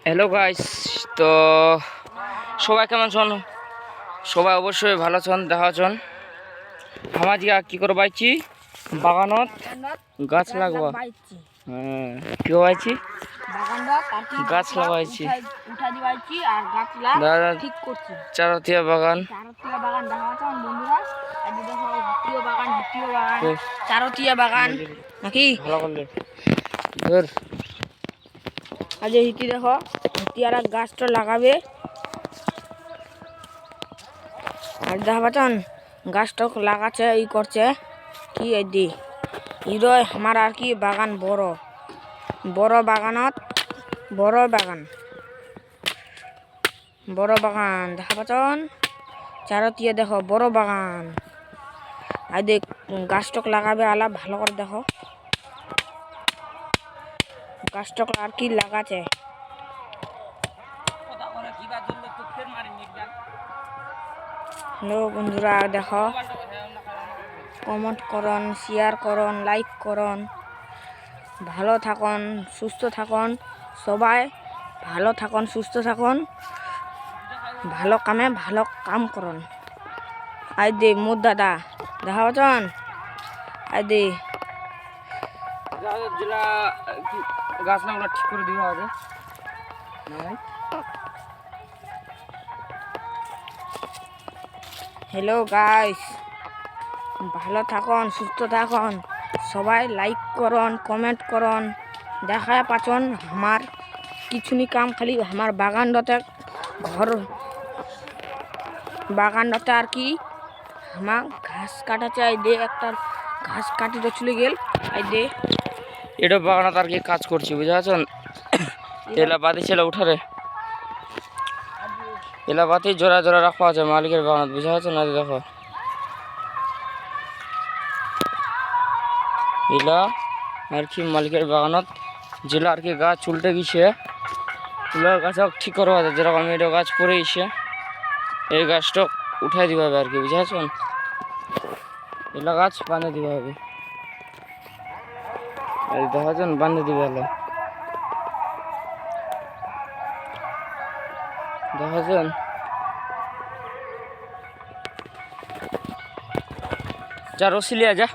Hello guys, তো সবাই কেমন আছেন? সবাই অবশ্যই ভালো আছেন। দেখা আছেন আমার জিয়া কি করে বাইছি বাগানত গাছ লাগবা। হ্যাঁ, কি বাইছি গাছ লাগাইছি। দাদা চারতিয়া বাগান চারতিয়া বাগান নাকি ভালো করলে ধর। আজ হিটি দেখো হিটি আর গাছটা লাগাবে আর দেখা পাচ্ছেন গাছটা লাগাচ্ছে ই করছে কি দি ইরয় আমার আর কি বাগান বড় বড় বাগানত বড় বাগান দেখা পাচ্ছেন চারতিয়া দেখো বড় বাগান আর দেখ গাছটক লাগাবে আলা ভালো করে দেখো গাছটক আর কি লাগাচ্ছে। হ্যালো বন্ধুরা, দেখো কমেন্ট করুন, শেয়ার করুন, লাইক করুন, ভালো থাকুন, সুস্থ থাকুন, সবাই ভালো থাকুন, সুস্থ থাকুন, ভালো কামে ভালো কাম করুন। আই দে মোর দাদা দেখা পাচ্ছেন আই দে যেটা গাছ লাগলো ঠিক করে দিবা আগে। হ্যালো গাইস, ভালো থাকুন, সুস্থ থাকুন, সবাই লাইক করুন, কমেন্ট করুন। দেখা পাচ্ছেন আমার কিছুনি কাম খালি আমার বাগানটাতে ঘর বাগানটাতে আর কি আমার ঘাস কাটাচ্ছে। আই দে একটা ঘাস কাটিতে চলে গেল। আই দে এটা বাগানত আর কি কাজ করছি, বুঝতে পারছেন? এলা বাতি ছিল উঠারে, এলা বাতি জোড়া জোড়া রাখা আছে মালিকের বাগানত, বুঝতে পারছেন? না দেখো এলা আর কি মালিকের বাগানত যেটা আর কি গাছ উল্টে গেছে এগুলো গাছ ঠিক করা আছে। যেরকম এটা গাছ পড়ে গেছে এই গাছটা উঠাই দিতে হবে আর কি, বুঝতে পারছেন? এলা গাছ বানিয়ে দিতে হবে, এই দেখাচ্ছেন বানিয়ে দিবে এলা দেখাচ্ছেন। যা রসি লিয়া যা,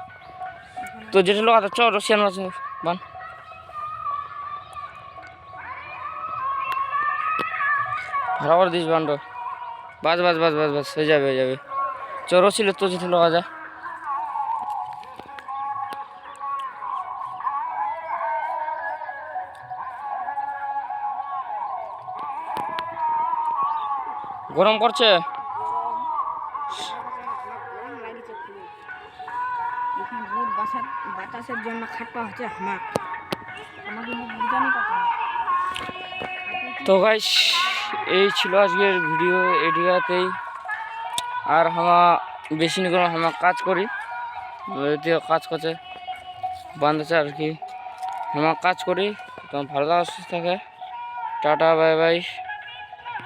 তো যেটা লোক চ রসি আনা আছে বান। ভালো করে দিস বান্ড, বাস বাস বাস বাস বাস হয়ে যাবে হয়ে যাবে। চ রসি লে তো যেটা লোক যা। গরম করছে বাতাসের জন্য খাটতে হচ্ছে আমার তো গাইস এই ছিল আজকের ভিডিও এডিয়াতেই। আর হামা বেশি নি কোনো হামা কাজ করি কাজ করছে বান্ধছে আর কি হামা কাজ করি। তো ভালো থাকা সুস্থ থাকে, টাটা বাই বাই।